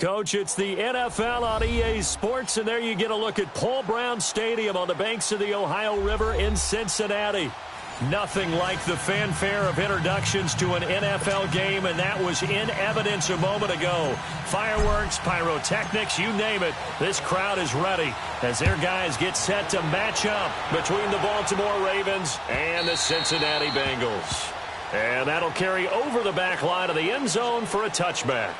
Coach, it's the NFL on EA Sports, and there you get a look at Paul Brown Stadium on the banks of the Ohio River in Cincinnati. Nothing like the fanfare of introductions to an NFL game, and that was in evidence a moment ago. Fireworks, pyrotechnics, you name it. This crowd is ready as their guys get set to match up between the Baltimore Ravens and the Cincinnati Bengals. And that'll carry over the back line of the end zone for a touchback.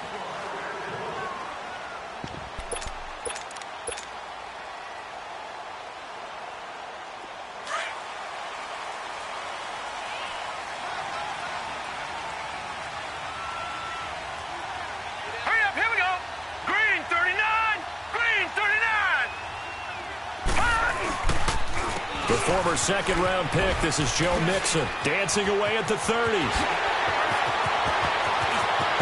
The former second-round pick, this is Joe Mixon, dancing away at the 30s.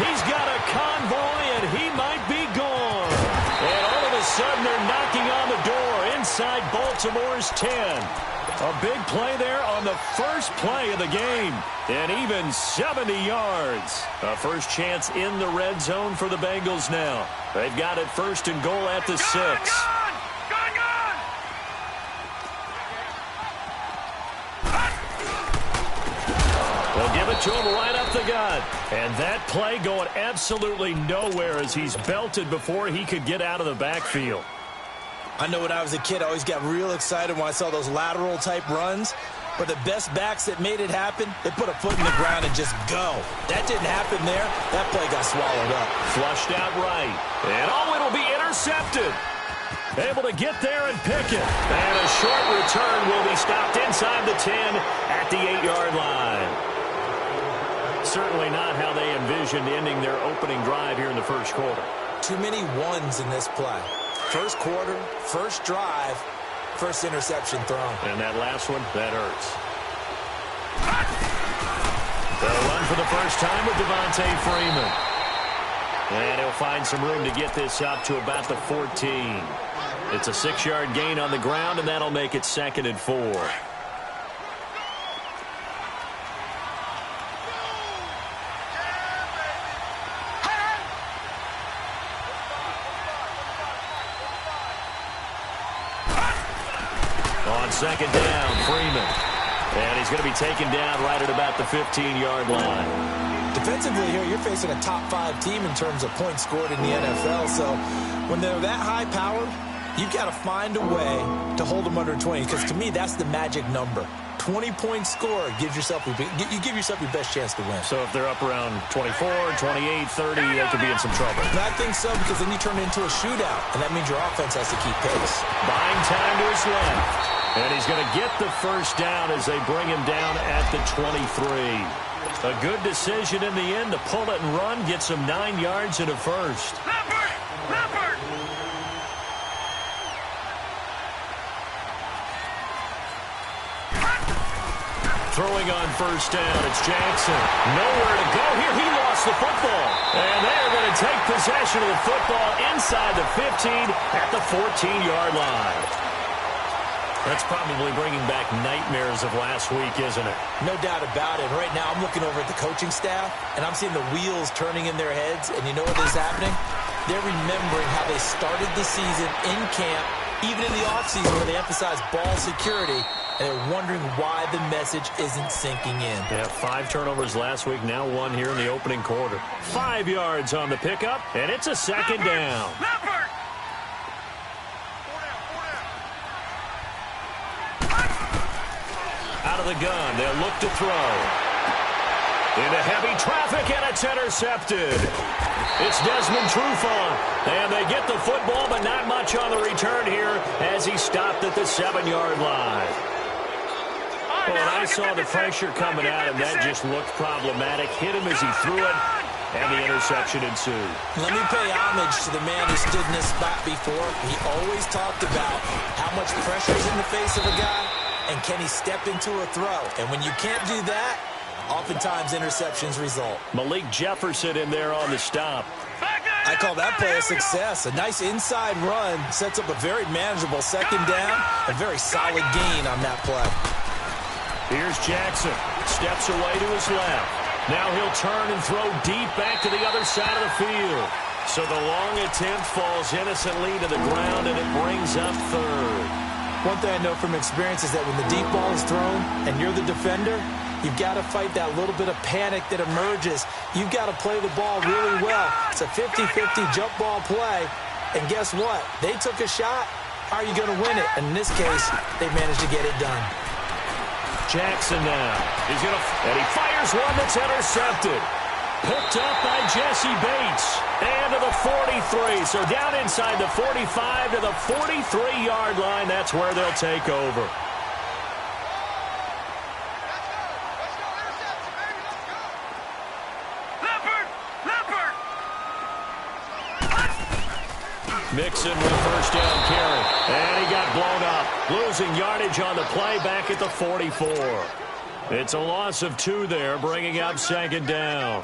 He's got a convoy, and he might be gone. And all of a sudden, they're knocking on the door inside Baltimore's 10. A big play there on the first play of the game, and even 70 yards. A first chance in the red zone for the Bengals now. They've got it first and goal at the 6. They'll give it to him right up the gut. And that play going absolutely nowhere as he's belted before he could get out of the backfield. I know when I was a kid, I always got real excited when I saw those lateral-type runs. But the best backs that made it happen, they put a foot in the ground and just go. That didn't happen there. That play got swallowed up. Flushed out right. And it'll be intercepted. Able to get there and pick it. And a short return will be stopped inside the 10 at the 8-yard line. Certainly not how they envisioned ending their opening drive here in the first quarter. Too many ones in this play. First quarter, first drive, first interception thrown. And that last one, that hurts. They'll run for the first time with Devontae Freeman. And he'll find some room to get this up to about the 14. It's a 6-yard gain on the ground, and that'll make it 2nd and 4. second down, Freeman. And he's going to be taken down right at about the 15-yard line. Defensively here, you're facing a top-5 team in terms of points scored in the NFL. So when they're that high-powered, you've got to find a way to hold them under 20. Because to me, that's the magic number. 20-point score gives yourself you give yourself your best chance to win. So if they're up around 24, 28, 30, they could be in some trouble. And I think so, because then you turn it into a shootout, and that means your offense has to keep pace. Buying time to his left. And he's going to get the first down as they bring him down at the 23. A good decision in the end to pull it and run, get some 9 yards and a first. Throwing on first down, it's Jackson. Nowhere to go here. He lost the football. And they're going to take possession of the football inside the 15 at the 14-yard line. That's probably bringing back nightmares of last week, isn't it? No doubt about it. Right now, I'm looking over at the coaching staff, and I'm seeing the wheels turning in their heads. And you know what is happening? They're remembering how they started the season in camp, even in the offseason where they emphasized ball security. And they're wondering why the message isn't sinking in. Yeah, 5 turnovers last week, now 1 here in the opening quarter. 5 yards on the pickup, and it's a second down. Out of the gun, they'll look to throw. Into heavy traffic, and it's intercepted. It's Desmond Trufant, and they get the football, but not much on the return here as he stopped at the 7-yard line. Well, and I saw the pressure coming at him. That just looked problematic. Hit him as he threw it, and the interception ensued. Let me pay homage to the man who stood in this spot before. He always talked about how much pressure is in the face of a guy, and can he step into a throw. And when you can't do that, oftentimes interceptions result. Malik Jefferson in there on the stop. I call that play a success. A nice inside run sets up a very manageable second down. A very solid gain on that play. Here's Jackson. Steps away to his left. Now he'll turn and throw deep back to the other side of the field. So the long attempt falls innocently to the ground, and it brings up third. One thing I know from experience is that when the deep ball is thrown and you're the defender, you've got to fight that little bit of panic that emerges. You've got to play the ball really well. It's a 50-50 jump ball play. And guess what? They took a shot. How are you going to win it? And in this case, they managed to get it done. Jackson now. And he fires one that's intercepted. Picked up by Jesse Bates. And to the 43. So down inside the 45 to the 43-yard line. That's where they'll take over. Mixon with first down carry. And he got blown up. Losing yardage on the play back at the 44. It's a loss of 2 there, bringing up second down.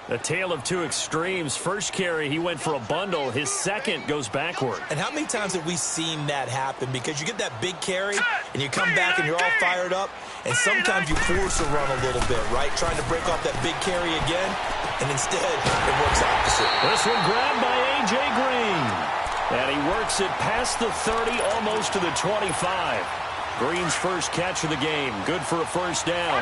A tale of 2 extremes. First carry, he went for a bundle. His second goes backward. And how many times have we seen that happen? Because you get that big carry, and you come back and you're all fired up, and sometimes you force a run a little bit, right? Trying to break off that big carry again, and instead it works opposite. This one grabbed by A.J. Green. And he works it past the 30, almost to the 25. Green's first catch of the game. Good for a first down.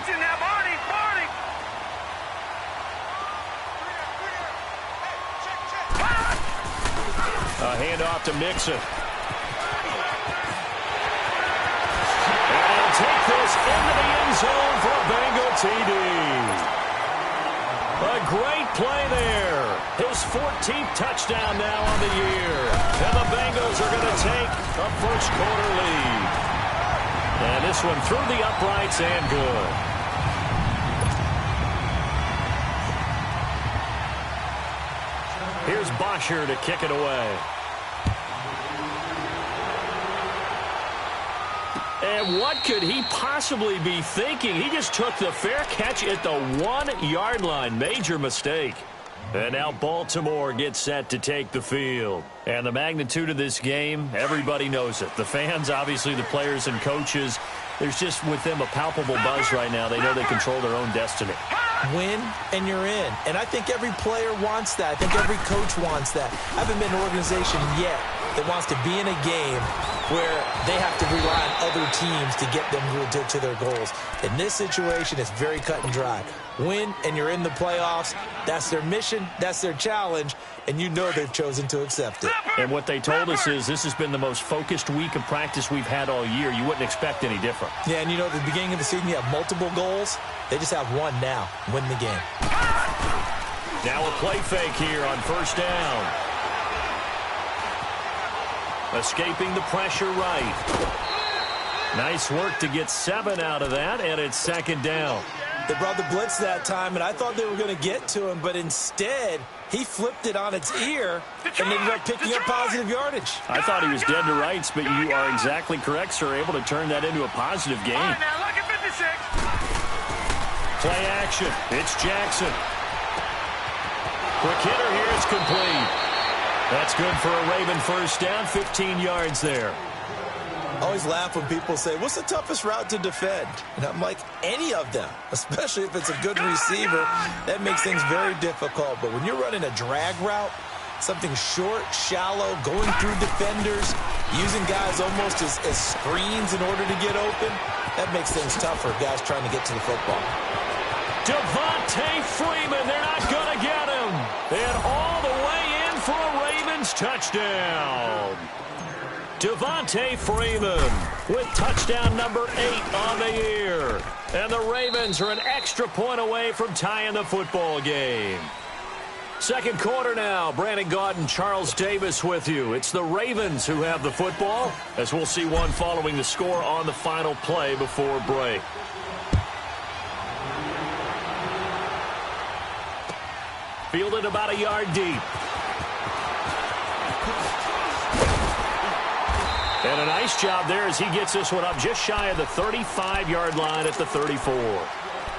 A handoff to Mixon. And he'll take this into the end zone for a Bengal TD. A great play there. His 14th touchdown now on the year. And the Bengals are going to take a first-quarter lead. And this one through the uprights and good. Here's Bosher to kick it away. And what could he possibly be thinking? He just took the fair catch at the 1-yard line. Major mistake. And now Baltimore gets set to take the field. And the magnitude of this game, everybody knows it. The fans, obviously the players and coaches, there's just with them a palpable buzz right now. They know they control their own destiny. Win, and you're in. And I think every player wants that. I think every coach wants that. I haven't been an organization yet that wants to be in a game where they have to rely on other teams to get them to their goals. In this situation, it's very cut and dry. Win, and you're in the playoffs. That's their mission. That's their challenge. And you know they've chosen to accept it. And what they told us is this has been the most focused week of practice we've had all year. You wouldn't expect any different. Yeah, and you know, at the beginning of the season, you have multiple goals. They just have one now. Win the game. Now a play fake here on first down. Escaping the pressure right. Nice work to get 7 out of that, and it's second down. They brought the blitz that time, and I thought they were going to get to him, but instead, he flipped it on its ear and ended up picking up positive yardage. I thought he was dead to rights, but you are exactly correct, sir. Able to turn that into a positive gain. All right, now look at 56. Play action. It's Jackson. Quick hitter here. It's complete. That's good for a Raven first down. 15 yards there. I always laugh when people say, what's the toughest route to defend? And I'm like, any of them, especially if it's a good receiver. That makes things very difficult. But when you're running a drag route, something short, shallow, going through defenders, using guys almost as screens in order to get open, that makes things tougher, guys trying to get to the football. Devontae Freeman, they're not going to get him. And all the way in for a Ravens touchdown. Devontae Freeman with touchdown number 8 on the year. And the Ravens are an extra point away from tying the football game. Second quarter now. Brandon Gaudin and Charles Davis with you. It's the Ravens who have the football, as we'll see one following the score on the final play before break. Fielded about a yard deep. And a nice job there as he gets this one up just shy of the 35-yard line at the 34.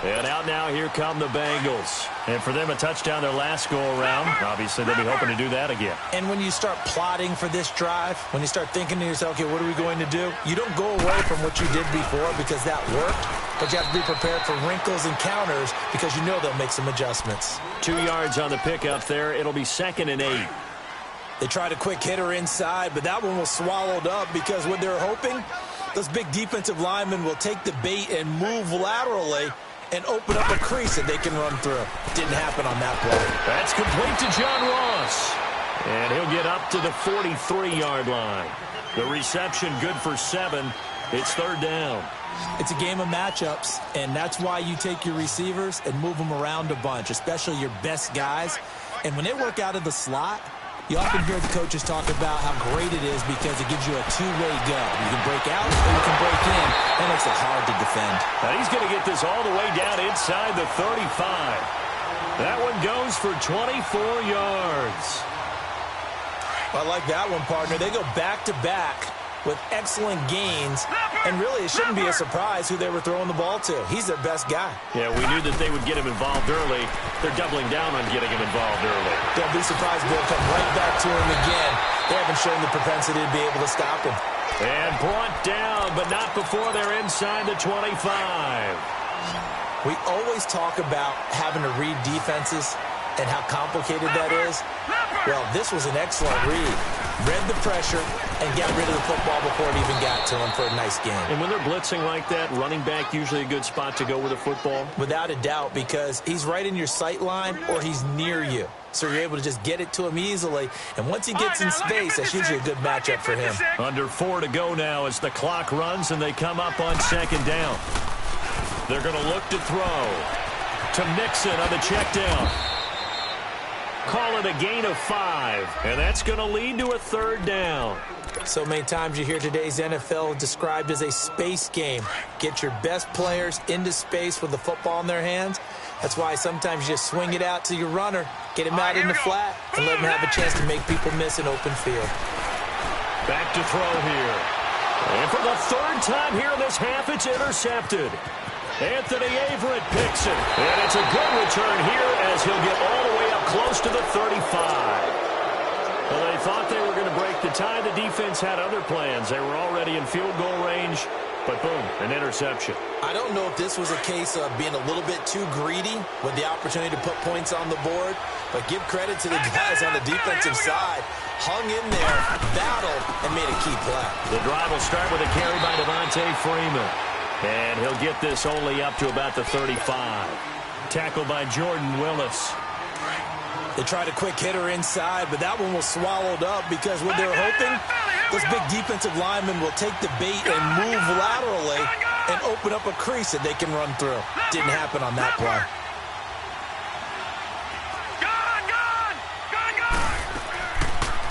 And out now, here come the Bengals. And for them, a touchdown their last go-around. Obviously, they'll be hoping to do that again. And when you start plotting for this drive, when you start thinking to yourself, okay, what are we going to do? You don't go away from what you did before because that worked. But you have to be prepared for wrinkles and counters because you know they'll make some adjustments. 2 yards on the pickup there. It'll be 2nd and 8. They tried a quick hitter inside, but that one was swallowed up because what they're hoping, those big defensive linemen will take the bait and move laterally and open up a crease that they can run through. Didn't happen on that play. That's complete to John Ross. And he'll get up to the 43-yard line. The reception good for 7. It's 3rd down. It's a game of matchups, and that's why you take your receivers and move them around a bunch, especially your best guys. And when they work out of the slot, you often hear the coaches talk about how great it is because it gives you a two-way go. You can break out or you can break in. That makes it hard to defend. Now he's going to get this all the way down inside the 35. That one goes for 24 yards. I like that one, partner. They go back-to-back with excellent gains, and really it shouldn't be a surprise who they were throwing the ball to. He's their best guy. Yeah, we knew that they would get him involved early. They're doubling down on getting him involved early. Don't be surprised they'll come right back to him again. They haven't shown the propensity to be able to stop him. And brought down, but not before they're inside the 25. We always talk about having to read defenses and how complicated that is. Well, this was an excellent read. Read the pressure and got rid of the football before it even got to him for a nice game. And when they're blitzing like that, running back usually a good spot to go with a football? Without a doubt, because he's right in your sight line or he's near you. So you're able to just get it to him easily. And once he gets in space, that's usually a good matchup for him. Under 4 to go now as the clock runs and they come up on 2nd down. They're going to look to throw to Mixon on the check down. Call it a gain of 5, and that's going to lead to a 3rd down. So many times you hear today's NFL described as a space game. Get your best players into space with the football in their hands. That's why sometimes you just swing it out to your runner, get him out in the flat, and let him have a chance to make people miss an open field. Back to throw here. And for the 3rd time here in this half, it's intercepted. Anthony Averett picks it. And it's a good return here as he'll get all the way up close to the 35. Well, they thought they were going to break the tie. The defense had other plans. They were already in field goal range, but boom, an interception. I don't know if this was a case of being a little bit too greedy with the opportunity to put points on the board, but give credit to the guys on the defensive side. Hung in there, battled, and made a key play. The drive will start with a carry by Devontae Freeman. And he'll get this only up to about the 35. Tackled by Jordan Willis. They tried a quick hitter inside, but that one was swallowed up because what they're hoping, those big defensive linemen will take the bait and move laterally and open up a crease that they can run through. Didn't happen on that play.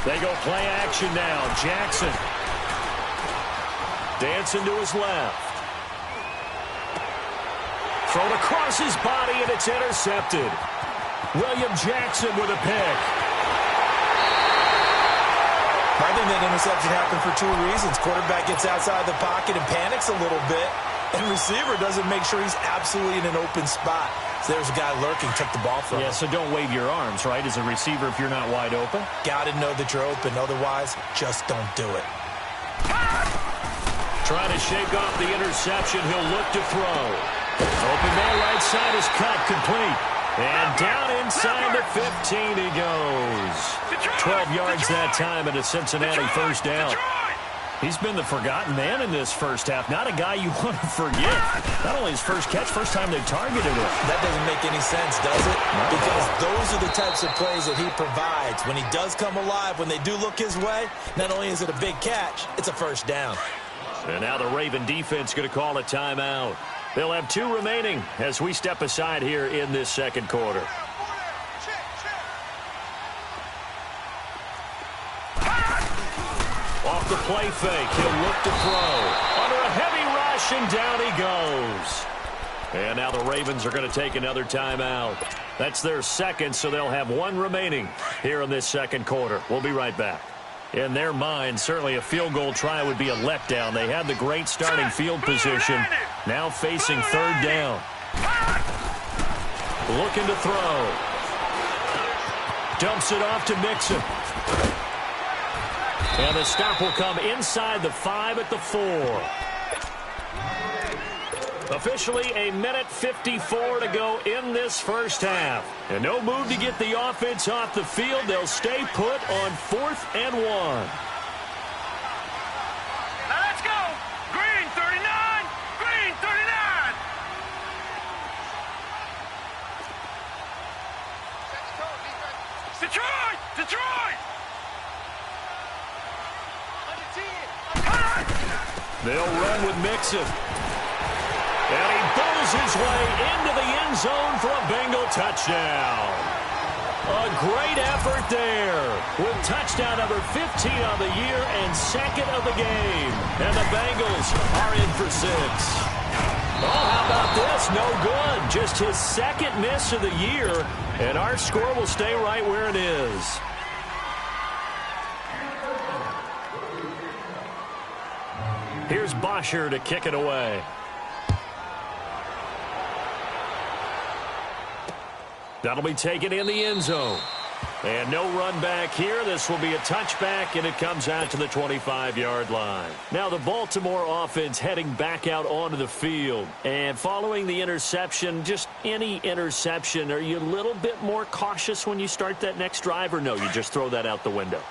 They go play action now. Jackson dancing to his left. Thrown across his body, and it's intercepted. William Jackson with a pick. I think that interception happened for two reasons. Quarterback gets outside the pocket and panics a little bit, and receiver doesn't make sure he's absolutely in an open spot. So there's a guy lurking, took the ball from him. Yeah, so don't wave your arms, right, as a receiver if you're not wide open. Got to know that you're open. Otherwise, just don't do it. Trying to shake off the interception. He'll look to throw. Open man right side is cut, complete. And down inside the 15 he goes. 12 yards that time and a Cincinnati first down. He's been the forgotten man in this first half. Not a guy you want to forget. Not only his first catch, first time they targeted him. That doesn't make any sense, does it? Because those are the types of plays that he provides. When he does come alive, when they do look his way, not only is it a big catch, it's a first down. And now the Raven defense going to call a timeout. They'll have 2 remaining as we step aside here in this second quarter. Off the play fake, he'll look to throw. Under a heavy rush, and down he goes. And now the Ravens are going to take another timeout. That's their second, so they'll have 1 remaining here in this second quarter. We'll be right back. In their mind, certainly a field goal try would be a letdown. They had the great starting field position. Now facing third down. Looking to throw. Dumps it off to Mixon. And the stop will come inside the 5 at the 4. Officially a minute 54 to go in this first half. And no move to get the offense off the field. They'll stay put on 4th and 1. Now let's go. Green 39. Green 39. Detroit. Detroit. They'll run with Mixon. And he bowls his way into the end zone for a Bengal touchdown. A great effort there with touchdown number 15 of the year and second of the game. And the Bengals are in for 6. Oh, how about this? No good. Just his second miss of the year. And our score will stay right where it is. Here's Bosher to kick it away. That'll be taken in the end zone. And no run back here. This will be a touchback, and it comes out to the 25-yard line. Now the Baltimore offense heading back out onto the field. And following the interception, just any interception, are you a little bit more cautious when you start that next drive, or no, you just throw that out the window?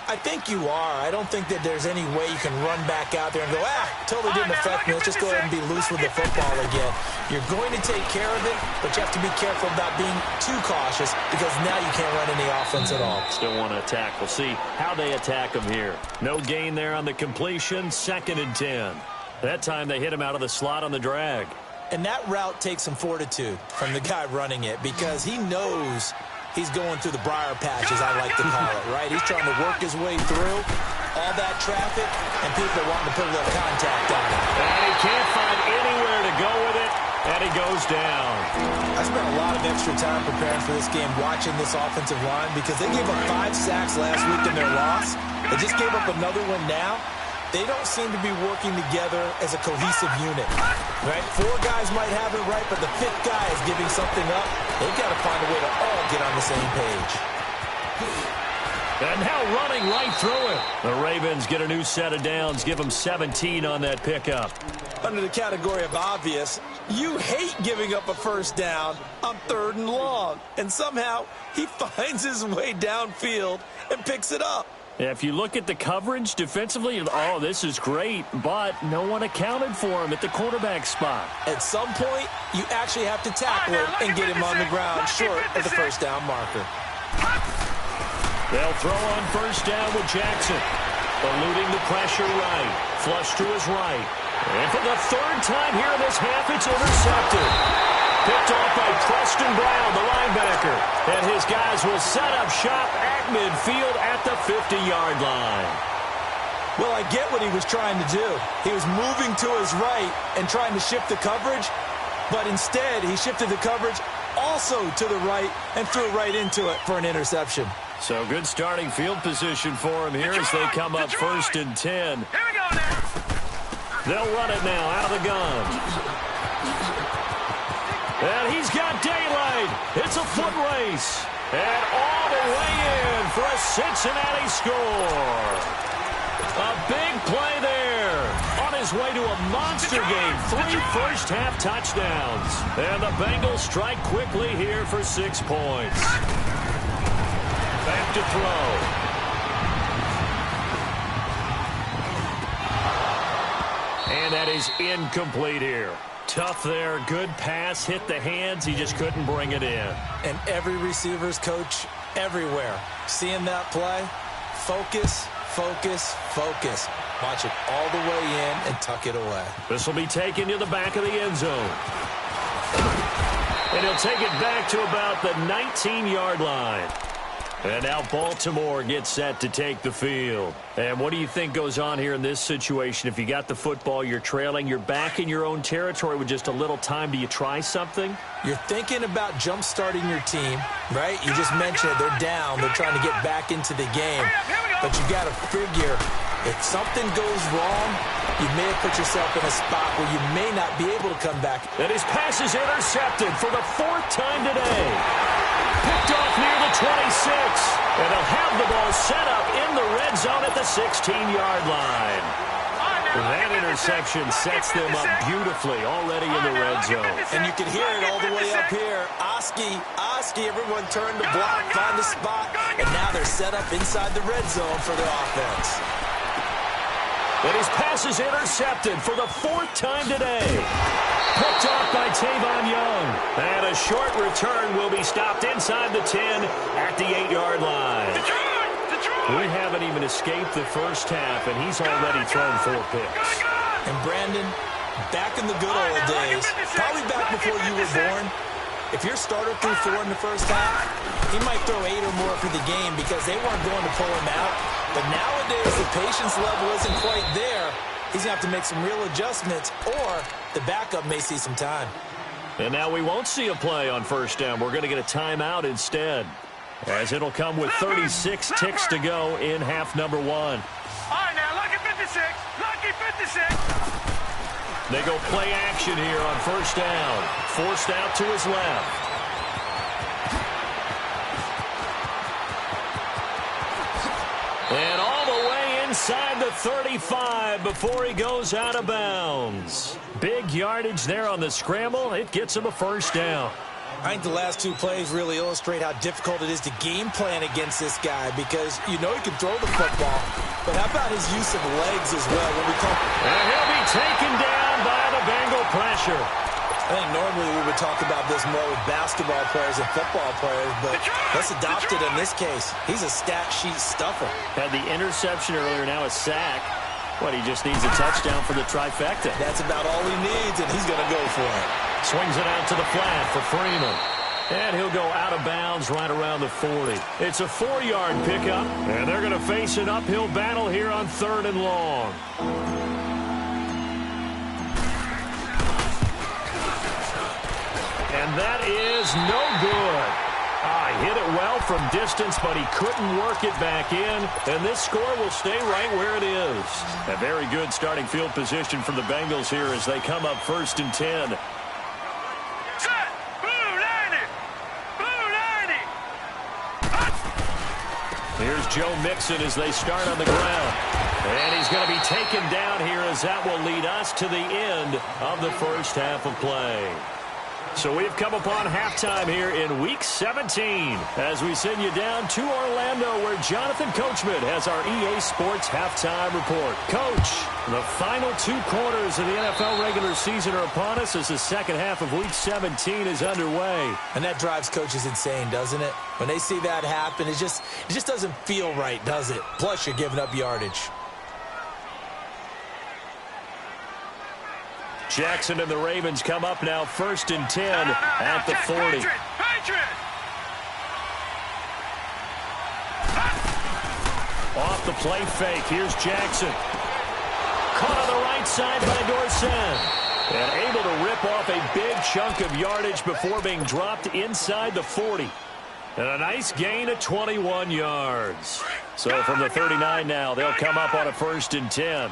I think you are. I don't think that there's any way you can run back out there and go, totally didn't affect me. Let's just go ahead and be loose with the football again. You're going to take care of it, but you have to be careful about being too cautious because now you can't run any offense at all. Still want to attack. We'll see how they attack him here. No gain there on the completion. 2nd and 10. That time they hit him out of the slot on the drag. And that route takes some fortitude from the guy running it because he knows he's going through the briar patch, as I like to call it, right? He's trying to work his way through all that traffic, and people wanting to put a little contact on him. And he can't find anywhere to go with it, and he goes down. I spent a lot of extra time preparing for this game, watching this offensive line, because they gave up 5 sacks last week in their loss. They just gave up another one now. They don't seem to be working together as a cohesive unit, right? 4 guys might have it right, but the 5th guy is giving something up. They've got to find a way to all get on the same page. And now running right through it. The Ravens get a new set of downs, give them 17 on that pickup. under the category of obvious. You hate giving up a first down on 3rd and long. And somehow he finds his way downfield and picks it up. Yeah, if you look at the coverage defensively, oh, this is great, but no one accounted for him at the quarterback spot. At some point, you actually have to tackle him and get him on the ground short of the first down marker. They'll throw on first down with Jackson. Eluding the pressure right. Flush to his right. And for the 3rd time here in this half, it's intercepted. Picked off by Preston Brown, the linebacker. And his guys will set up shop at midfield at the 50-yard line. Well, I get what he was trying to do. He was moving to his right and trying to shift the coverage, but instead he shifted the coverage also to the right and threw right into it for an interception. So good starting field position for him here as they come up 1st and 10. Here we go now. They'll run it now out of the gun. And he's got daylight. It's a foot race. And all the way in for a Cincinnati score. A big play there. On his way to a monster game. 3 first-half touchdowns. And the Bengals strike quickly here for 6 points. Back to throw. And that is incomplete here. Tough there. Good pass. Hit the hands. He just couldn't bring it in. And every receiver's coach everywhere. Seeing that play, focus, focus, focus. Watch it all the way in and tuck it away. This will be taken to the back of the end zone. And he'll take it back to about the 19-yard line. And now Baltimore gets set to take the field. And what do you think goes on here in this situation? If you got the football, you're trailing, you're back in your own territory with just a little time. Do you try something? You're thinking about jump-starting your team, right? You just mentioned it. They're down. They're trying to get back into the game. But you got to figure if something goes wrong, you may have put yourself in a spot where you may not be able to come back. And his pass is intercepted for the 4th time today. Picked off near the 26. And they'll have the ball set up in the red zone at the 16-yard line. That interception sets them up beautifully already in the red zone. And you can hear it all the way up here. Oski, everyone turned to block, find a spot, and now they're set up inside the red zone for their offense. And his pass is intercepted for the 4th time today. Picked off by Tavon Young. And a short return will be stopped inside the 10 at the 8-yard line. We haven't even escaped the first half, and he's already thrown 4 picks. And Brandon, back in the good old days, probably back before you were born, if your starter threw 4 in the first half, he might throw 8 or more for the game because they weren't going to pull him out. But nowadays, the patience level isn't quite there. He's going to have to make some real adjustments, or the backup may see some time. And now we won't see a play on first down. We're going to get a timeout instead, as it'll come with 36 ticks to go in half number 1. All right, now, lucky 56. Lucky 56. They go play action here on first down. Forced out to his left. And all the way inside the 35 before he goes out of bounds. Big yardage there on the scramble. It gets him a first down. I think the last 2 plays really illustrate how difficult it is to game plan against this guy because you know he can throw the football, but how about his use of legs as well? When we talk, and he'll be taken down by the Bengal pressure. I think normally we would talk about this more with basketball players and football players, but let's adopt it in this case. He's a stat sheet stuffer. Had the interception earlier, now a sack. What, he just needs a touchdown for the trifecta. That's about all he needs, and he's going to go for it. Swings it out to the flat for Freeman. And he'll go out of bounds right around the 40. It's a 4-yard pickup, and they're going to face an uphill battle here on 3rd and long. And that is no good. He hit it well from distance, but he couldn't work it back in. And this score will stay right where it is. A very good starting field position for the Bengals here as they come up 1st and 10. Set. Blue 90. Blue 90. Here's Joe Mixon as they start on the ground. And he's going to be taken down here as that will lead us to the end of the first half of play. So we've come upon halftime here in Week 17 as we send you down to Orlando where Jonathan Coachman has our EA Sports Halftime Report. Coach, the final 2 quarters of the NFL regular season are upon us as the second half of Week 17 is underway. And that drives coaches insane, doesn't it? When they see that happen, it just doesn't feel right, does it? Plus, you're giving up yardage. Jackson and the Ravens come up now 1st and 10 at the 40. Off the play fake. Here's Jackson. Caught on the right side by Dorsett. And able to rip off a big chunk of yardage before being dropped inside the 40. And a nice gain of 21 yards. So from the 39 now, they'll come up on a 1st and 10.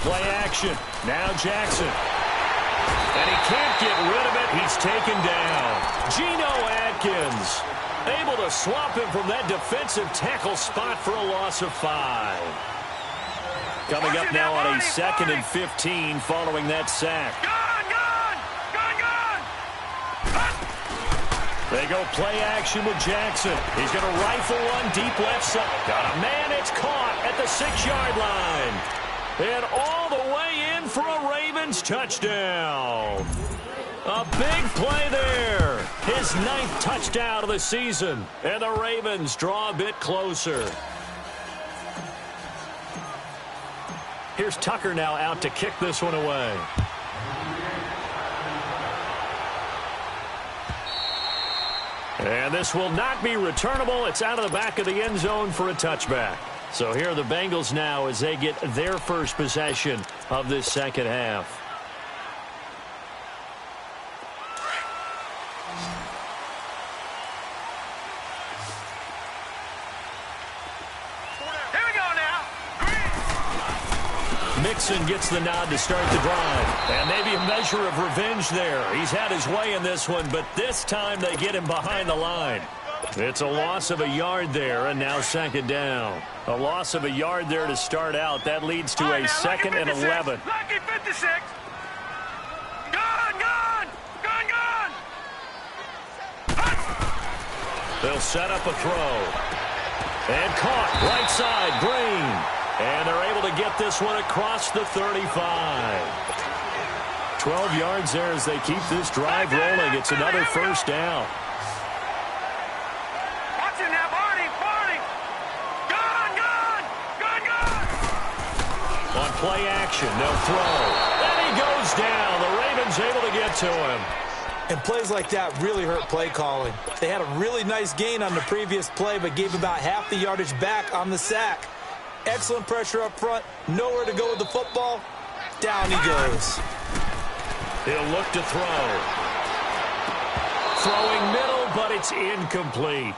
Play action. Now Jackson. And he can't get rid of it. He's taken down. Geno Atkins able to swap him from that defensive tackle spot for a loss of 5. Coming up now on a 2nd and 15 following that sack. They go play action with Jackson. He's going to rifle one deep left side. Got a man. It's caught at the 6-yard line. And all the way in for a Ravens touchdown. A big play there. His 9th touchdown of the season. And the Ravens draw a bit closer. Here's Tucker now out to kick this one away. And this will not be returnable. It's out of the back of the end zone for a touchback. So here are the Bengals now as they get their first possession of this second half. Here we go now. Mixon gets the nod to start the drive. And maybe a measure of revenge there. He's had his way in this one, but this time they get him behind the line. It's a loss of a yard there, and now 2nd down. A loss of a yard there to start out. That leads to a 2nd and 11. Lucky 56. Gone. They'll set up a throw. And caught right side, Green. And they're able to get this one across the 35. 12 yards there as they keep this drive rolling. It's another 1st down. On play action, they'll throw. And he goes down. The Ravens able to get to him. And plays like that really hurt play calling. They had a really nice gain on the previous play, but gave about half the yardage back on the sack. Excellent pressure up front. Nowhere to go with the football. Down he goes. He'll look to throw. Throwing middle, but it's incomplete.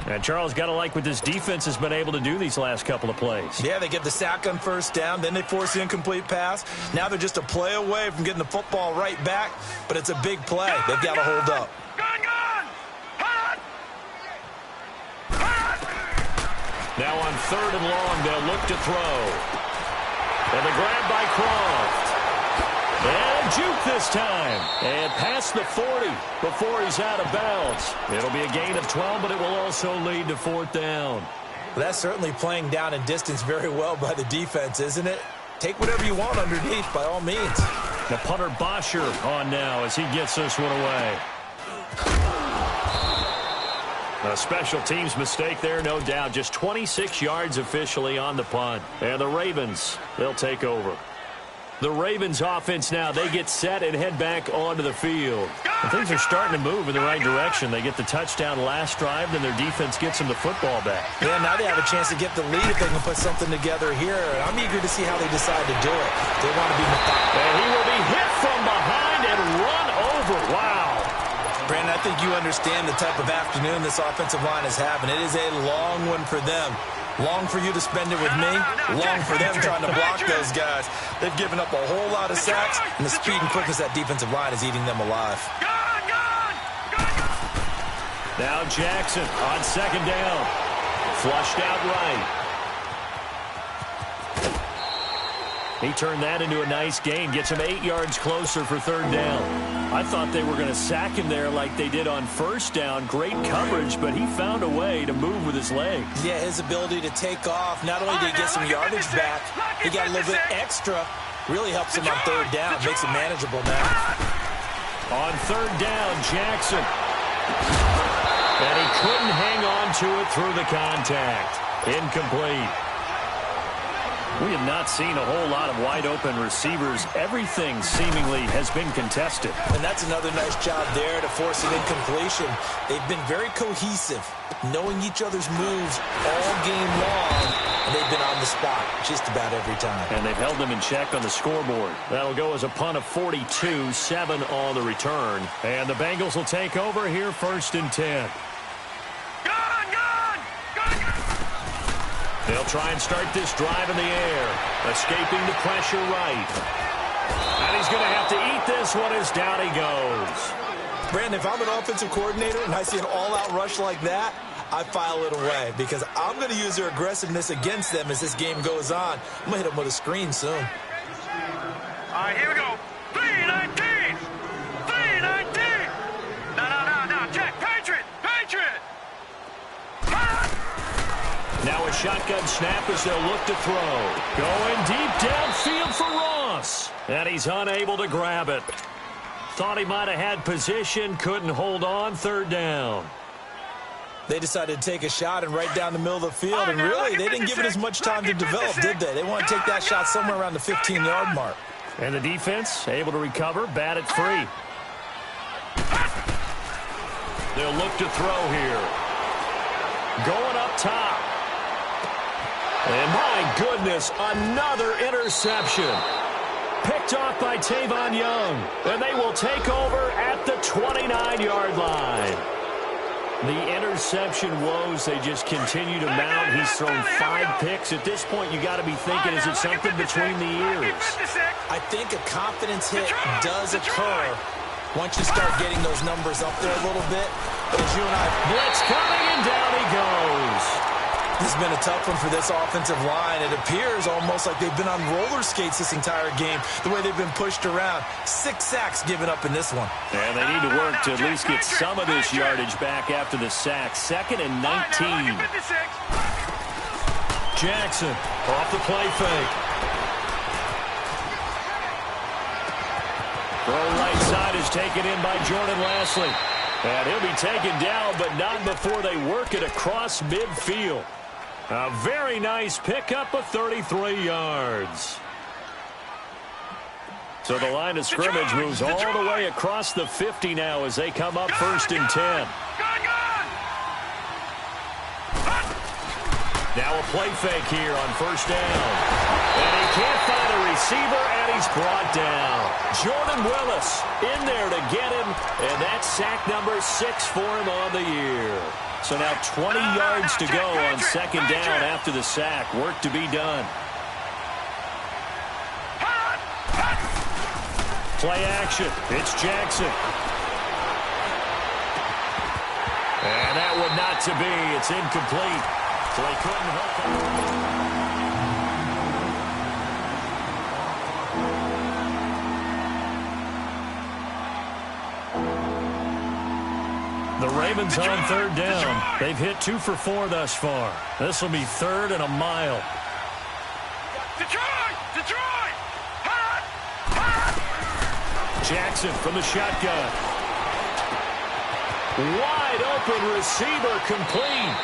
And Charles, got to like what this defense has been able to do these last couple of plays. Yeah, they get the sack on 1st down, then they force the incomplete pass. Now they're just a play away from getting the football right back, but it's a big play. They've got to hold up. Now on 3rd and long, they'll look to throw. And the grab by Croft. And juke this time. And past the 40 before he's out of bounds. It'll be a gain of 12, but it will also lead to 4th down. Well, that's certainly playing down in distance very well by the defense, isn't it? Take whatever you want underneath, by all means. The punter Bosher on now as he gets this one away. A special teams mistake there, no doubt. Just 26 yards officially on the punt. And the Ravens, they'll take over. The Ravens offense now, they get set and head back onto the field. And things are starting to move in the right direction. They get the touchdown last drive, then their defense gets them the football back. Yeah, now they have a chance to get the lead if they can put something together here. I'm eager to see how they decide to do it. They want to be methodical. And he will be hit from behind and run over. Wow. Brandon, I think you understand the type of afternoon this offensive line is having. It is a long one for them. Long for you to spend it with me. Long for them trying to block those guys. They've given up a whole lot of sacks, and the speed and quickness of that defensive line is eating them alive. Now Jackson on second down. Flushed out right. He turned that into a nice gain. Gets him 8 yards closer for third down. I thought they were going to sack him there like they did on first down. Great coverage, but he found a way to move with his legs. Yeah, his ability to take off. Not only did he get some yardage back, he got a little bit extra. Really helps him on third down. Makes it manageable now. On third down, Jackson. And he couldn't hang on to it through the contact. Incomplete. We have not seen a whole lot of wide-open receivers. Everything seemingly has been contested. And that's another nice job there to force an incompletion. They've been very cohesive, knowing each other's moves all game long, and they've been on the spot just about every time. And they've held them in check on the scoreboard. That'll go as a punt of 42, 7 on the return. And the Bengals will take over here first and 10. They'll try and start this drive in the air. Escaping the pressure right. And he's going to have to eat this one as down he goes. Brandon, if I'm an offensive coordinator and I see an all-out rush like that, I file it away because I'm going to use their aggressiveness against them as this game goes on. I'm going to hit them with a screen soon. All right, here we go. 3-19. 3-19. No, Jack. Patriot. Now a shotgun snap as they'll look to throw. Going deep downfield for Ross. And he's unable to grab it. Thought he might have had position, couldn't hold on, third down. They decided to take a shot and right down the middle of the field, and really, they didn't give it as much time to develop, did they? They want to take that shot somewhere around the 15-yard mark. And the defense able to recover, bat it free. They'll look to throw here. Going up top. And my goodness, another interception. Picked off by Tavon Young. And they will take over at the 29-yard line. The interception woes, they just continue to mount. He's thrown 5 picks. At this point, you got to be thinking, is it something between the ears? I think a confidence hit does occur once you start getting those numbers up there a little bit. As you and I... Blitz coming, and down he goes. This has been a tough one for this offensive line. It appears almost like they've been on roller skates this entire game, the way they've been pushed around. 6 sacks given up in this one. And they need to work to at least get some of this yardage back after the sack. 2nd and 19. Jackson off the play fake. Throw right side is taken in by Jordan Lasley. And he'll be taken down, but not before they work it across midfield. A very nice pickup of 33 yards. So the line of scrimmage moves all the way across the 50 now as they come up first and 10. Now a play fake here on first down. And he can't find a receiver, and he's brought down. Jordan Willis in there to get him, and that's sack number 6 for him on the year. So now 20 yards to go on second down after the sack. Work to be done. Play action. It's Jackson. And that one not to be. It's incomplete. So they couldn't hook The Ravens on third down. They've hit 2 for 4 thus far. This will be 3rd and a mile. Detroit! Jackson from the shotgun. Wide open receiver complete.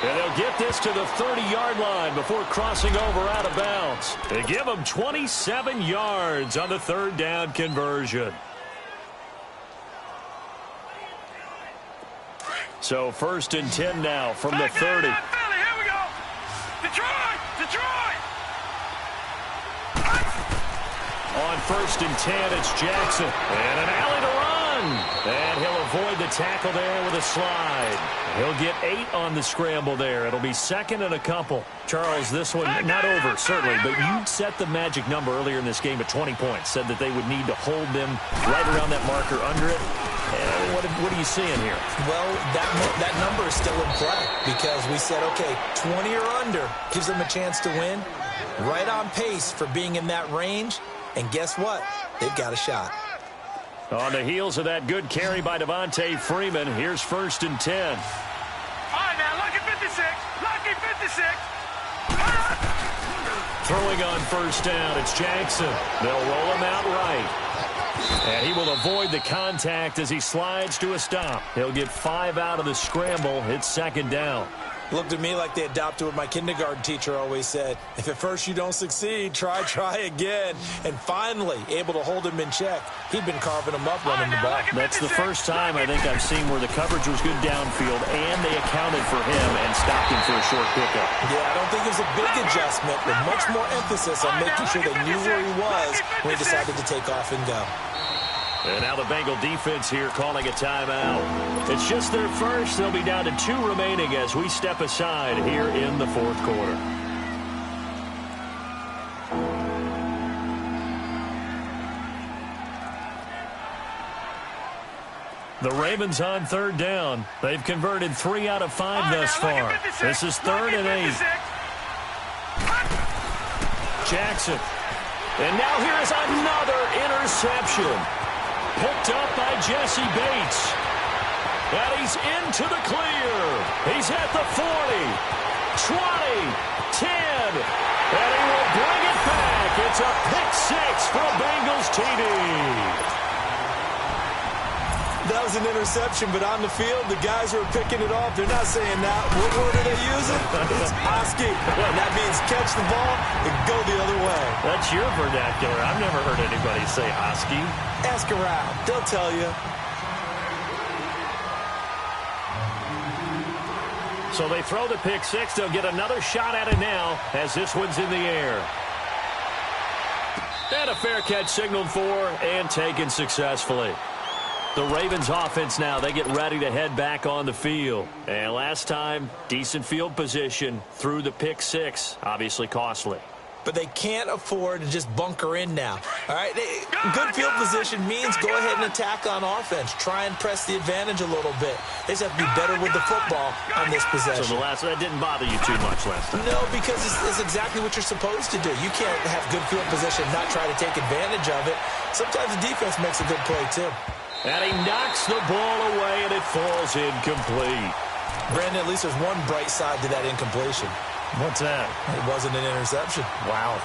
And they'll get this to the 30-yard line before crossing over out of bounds. They give them 27 yards on the third down conversion. So 1st and 10 now from the 30. Here we go. Detroit! On 1st and 10, it's Jackson. And an alley to run. And he'll avoid the tackle there with a slide. He'll get 8 on the scramble there. It'll be second and a couple. Charles, this one not over, certainly, but you set the magic number earlier in this game at 20 points. Said that they would need to hold them right around that marker under it. And what are you seeing here? Well, that number is still in play because we said, okay, 20 or under gives them a chance to win. Right on pace for being in that range. And guess what? They've got a shot. On the heels of that good carry by Devontae Freeman, here's 1st and 10. All right, now, lucky 56. Lucky 56. Throwing on 1st down, it's Jackson. They'll roll him out right. And he will avoid the contact as he slides to a stop. He'll get 5 out of the scramble. It's 2nd down. Looked at me like they adopted what my kindergarten teacher always said. If at first you don't succeed, try again. And finally, able to hold him in check. He'd been carving him up running the ball. That's the first time I think I've seen where the coverage was good downfield and they accounted for him and stopped him for a short pickup. Yeah, I don't think it was a big adjustment, but much more emphasis on making sure they knew where he was when he decided to take off and go. And now the Bengal defense here calling a timeout. It's just their first. They'll be down to 2 remaining as we step aside here in the 4th quarter. The Ravens on 3rd down. They've converted 3 out of 5 thus far. This is 3rd and 8. Jackson. And now here is another interception. Picked up by Jesse Bates. And he's into the clear. He's at the 40, 20, 10. And he will bring it back. It's a pick-6 for a Bengals TD. That was an interception, but on the field, the guys who are picking it off, they're not saying that. What word are they using? It's Oski. And that means catch the ball and go the other way. That's your vernacular. I've never heard anybody say Oski. Ask around. They'll tell you. So they throw the pick-6. They'll get another shot at it now as this one's in the air. And a fair catch signaled for and taken successfully. The Ravens offense now, they get ready to head back on the field. And last time, decent field position through the pick-6. Obviously costly. But they can't afford to just bunker in now. All right, good field position means go ahead and attack on offense. Try and press the advantage a little bit. They just have to be better with the football on this possession. So that didn't bother you too much last time? No, because it's exactly what you're supposed to do. You can't have good field position and not try to take advantage of it. Sometimes the defense makes a good play, too. And he knocks the ball away, and it falls incomplete. Brandon, at least there's one bright side to that incompletion. What's that? It wasn't an interception. Wow.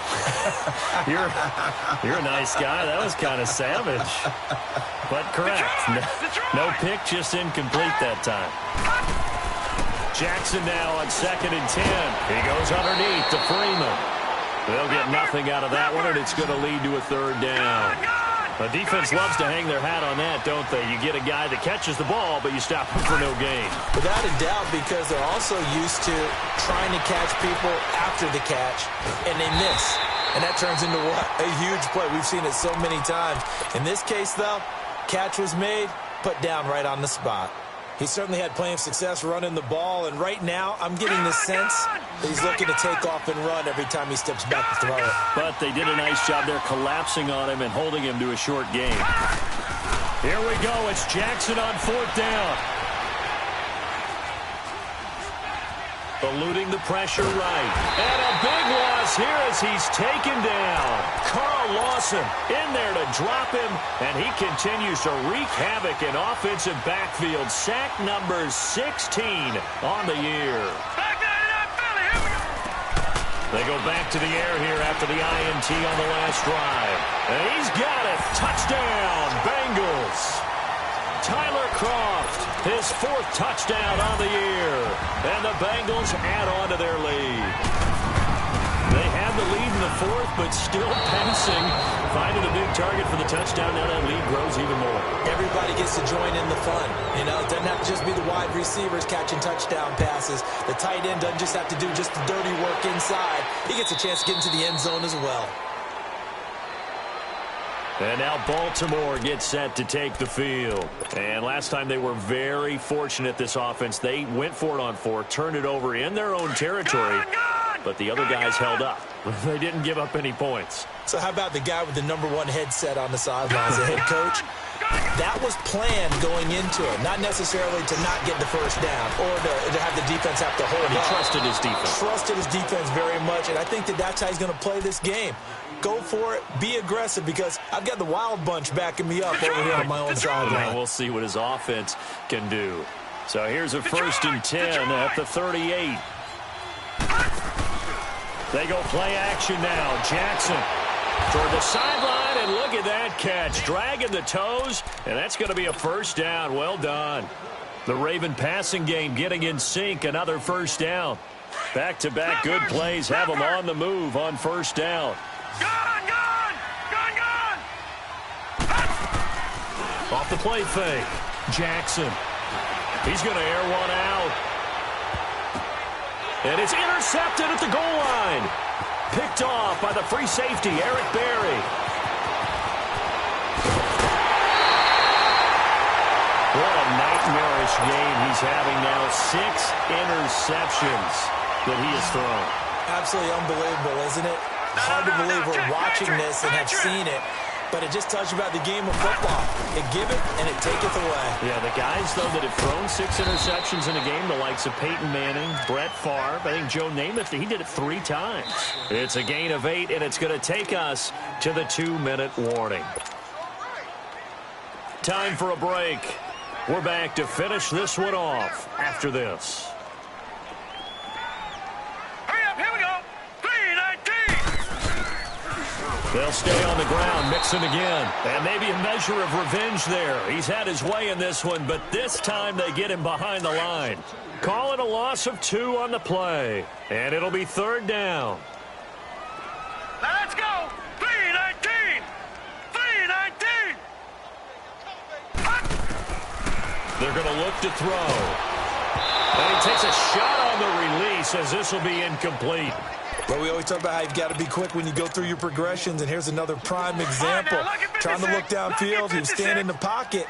You're a nice guy. That was kind of savage. But correct. No pick, just incomplete that time. Jackson now on 2nd and 10. He goes underneath to Freeman. They'll get nothing out of that one, and it's going to lead to a 3rd down. The defense loves to hang their hat on that, don't they? You get a guy that catches the ball, but you stop him for no gain. Without a doubt, because they're also used to trying to catch people after the catch, and they miss. And that turns into what? A huge play. We've seen it so many times. In this case, though, catch was made, put down right on the spot. He certainly had plenty of success running the ball, and right now I'm getting the sense that he's looking to take off and run every time he steps back to throw it. But they did a nice job there collapsing on him and holding him to a short gain. Here we go. It's Jackson on 4th down. Eluding the pressure right. And a big loss here as he's taken down. Carl Lawson in there to drop him, and he continues to wreak havoc in offensive backfield. Sack number 16 on the year. They go back to the air here after the INT on the last drive. And he's got it. Touchdown, Bengals. Tyler Kroft, his 4th touchdown on the year. And the Bengals add on to their lead. They had the lead in the 4th, but still pacing. Finding a big target for the touchdown. Now that lead grows even more. Everybody gets to join in the fun. You know, it doesn't have to just be the wide receivers catching touchdown passes. The tight end doesn't just have to do just the dirty work inside. He gets a chance to get into the end zone as well. And now Baltimore gets set to take the field. And last time they were very fortunate, this offense. They went for it on 4, turned it over in their own territory, but the other guys held up. They didn't give up any points. So how about the guy with the #1 headset on the sidelines, the head coach? That was planned going into it, not necessarily to not get the first down or to have the defense have to hold up. He trusted his defense. Trusted his defense very much, and I think that's how he's going to play this game. Go for it. Be aggressive, because I've got the wild bunch backing me up over here on my own sideline. We'll see what his offense can do. So here's a 1st and 10 at the 38. They go play action now. Jackson toward the sideline, and look at that catch. Dragging the toes, and that's going to be a 1st down. Well done. The Raven passing game getting in sync. Another 1st down. Back-to-back good plays have them on the move on 1st down. Off the play fake. Jackson. He's going to air one out. And it's intercepted at the goal line. Picked off by the free safety, Eric Berry. What a nightmarish game he's having now. 6 interceptions that he has thrown. Absolutely unbelievable, isn't it? Hard to believe we're watching this and have seen it. But it just tells you about the game of football. It giveth and it taketh away. Yeah, the guys, though, that have thrown 6 interceptions in a game, the likes of Peyton Manning, Brett Favre, I think Joe Namath, he did it 3 times. It's a gain of 8, and it's going to take us to the 2-minute warning. Time for a break. We're back to finish this one off after this. They'll stay on the ground, Mixon again. And maybe a measure of revenge there. He's had his way in this one, but this time they get him behind the line. Call it a loss of 2 on the play. And it'll be 3rd down. Let's go! 3-19! 3-19! They're going to look to throw. And he takes a shot on the release as this will be incomplete. But we always talk about how you've got to be quick when you go through your progressions, and here's another prime example. Trying to look downfield, he was standing in the pocket,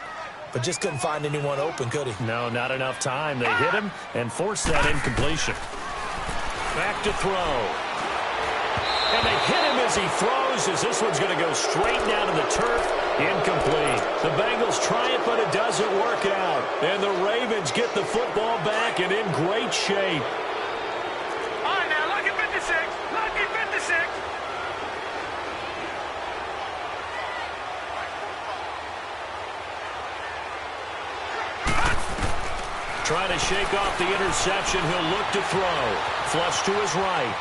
but just couldn't find anyone open, could he? No, not enough time. They hit him and forced that incompletion. Back to throw. And they hit him as he throws, as this one's going to go straight down to the turf. Incomplete. The Bengals try it, but it doesn't work out. And the Ravens get the football back and in great shape. Trying to shake off the interception. He'll look to throw. Flush to his right.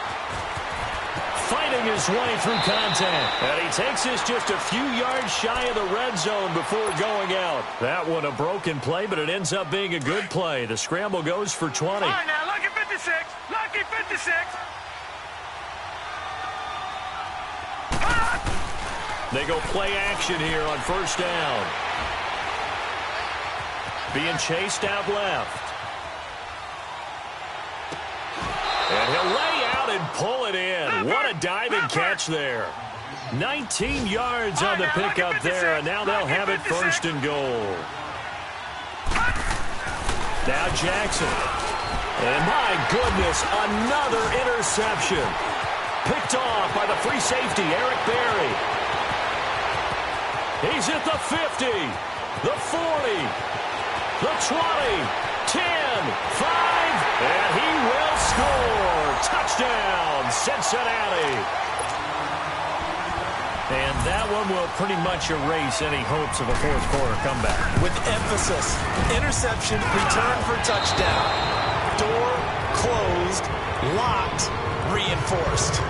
Fighting his way through contact. And he takes this just a few yards shy of the red zone before going out. That one a broken play, but it ends up being a good play. The scramble goes for 20. All right, now, lucky 56. Lucky 56. They go play action here on 1st down. Being chased out left. And he'll lay out and pull it in. What a diving catch there. 19 yards on the pickup there, and now they'll have it 1st and goal. Now Jackson. And my goodness, another interception. Picked off by the free safety, Eric Berry. He's at the 50, the 40, the 20, 10, 5, and he will score. Touchdown, Cincinnati. And that one will pretty much erase any hopes of a 4th quarter comeback. With emphasis, interception, return for touchdown. Door closed, locked, reinforced.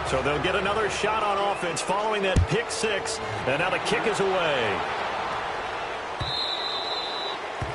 So they'll get another shot on offense following that pick 6, and now the kick is away.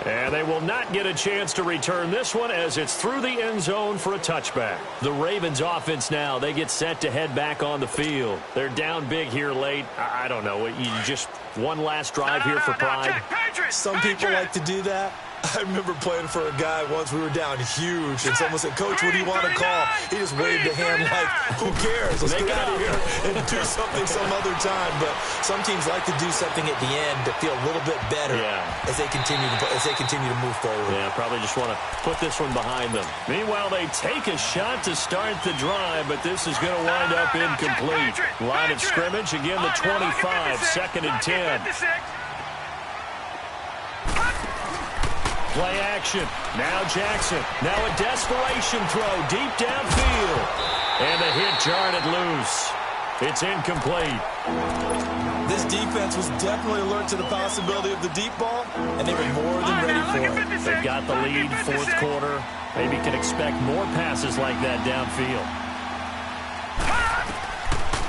And they will not get a chance to return this one as it's through the end zone for a touchback. The Ravens offense now, they get set to head back on the field. They're down big here late. I don't know. You just one last drive here for pride. Some people like to do that. I remember playing for a guy once. We were down huge, and someone said, "Coach, what do you want to call?" He just waved a hand like, "Who cares? Let's get out of here and do something some other time." But some teams like to do something at the end to feel a little bit better as they continue to move forward. Yeah, probably just want to put this one behind them. Meanwhile, they take a shot to start the drive, but this is going to wind up incomplete. Line of scrimmage, again the 25, 2nd and 10. Play action. Now Jackson. Now a desperation throw deep downfield. And the hit jarred it loose. It's incomplete. This defense was definitely alert to the possibility of the deep ball, and they were more than ready for it. They've got the lead, 4th quarter. Maybe can expect more passes like that downfield.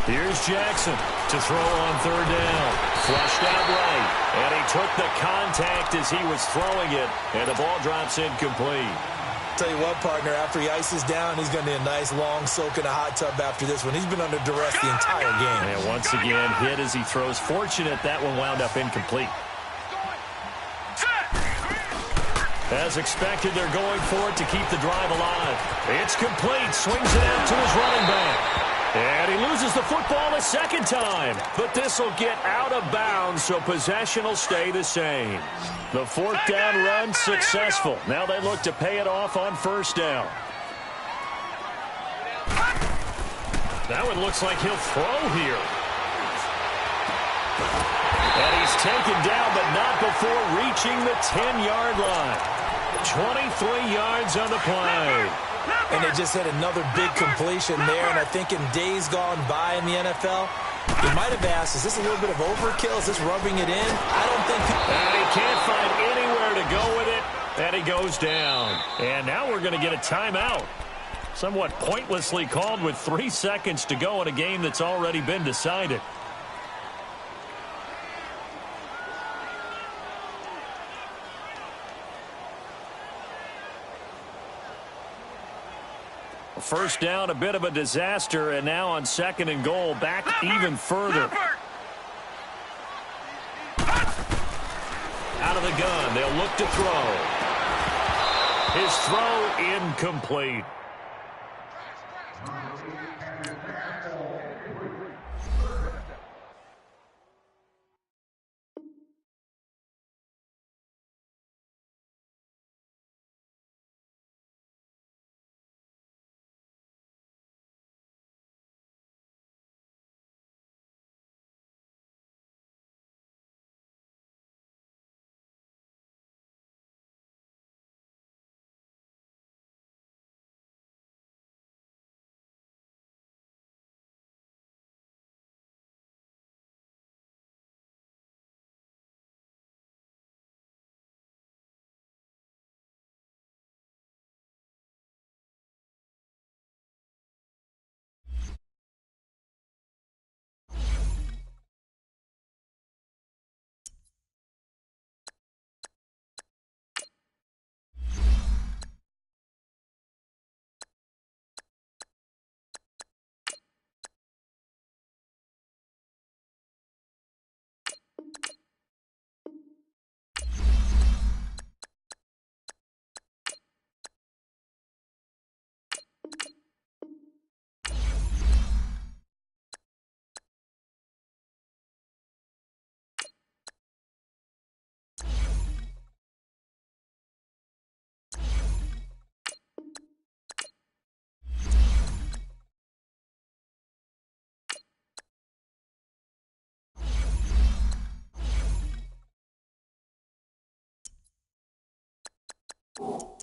Here's Jackson to throw on 3rd down. Flushed out right. And he took the contact as he was throwing it. And the ball drops incomplete. Tell you what, partner, after he ices down, he's going to need a nice long soak in a hot tub after this one. He's been under duress the entire game. And once again, hit as he throws. Fortunate that one wound up incomplete. As expected, they're going for it to keep the drive alive. It's complete. Swings it out to his running back. And he loses the football a 2nd time. But this will get out of bounds, so possession will stay the same. The 4th down run successful. Now they look to pay it off on 1st down. That one looks like he'll throw here. And he's taken down, but not before reaching the 10-yard line. 23 yards on the play. And they just had another big completion there. And I think in days gone by in the NFL, you might have asked, is this a little bit of overkill? Is this rubbing it in? I don't think. And he can't find anywhere to go with it. And he goes down. And now we're going to get a timeout. Somewhat pointlessly called with 3 seconds to go in a game that's already been decided. First down, a bit of a disaster, and now on 2nd and goal, back even further. Out of the gun, they'll look to throw. His throw incomplete. Oh.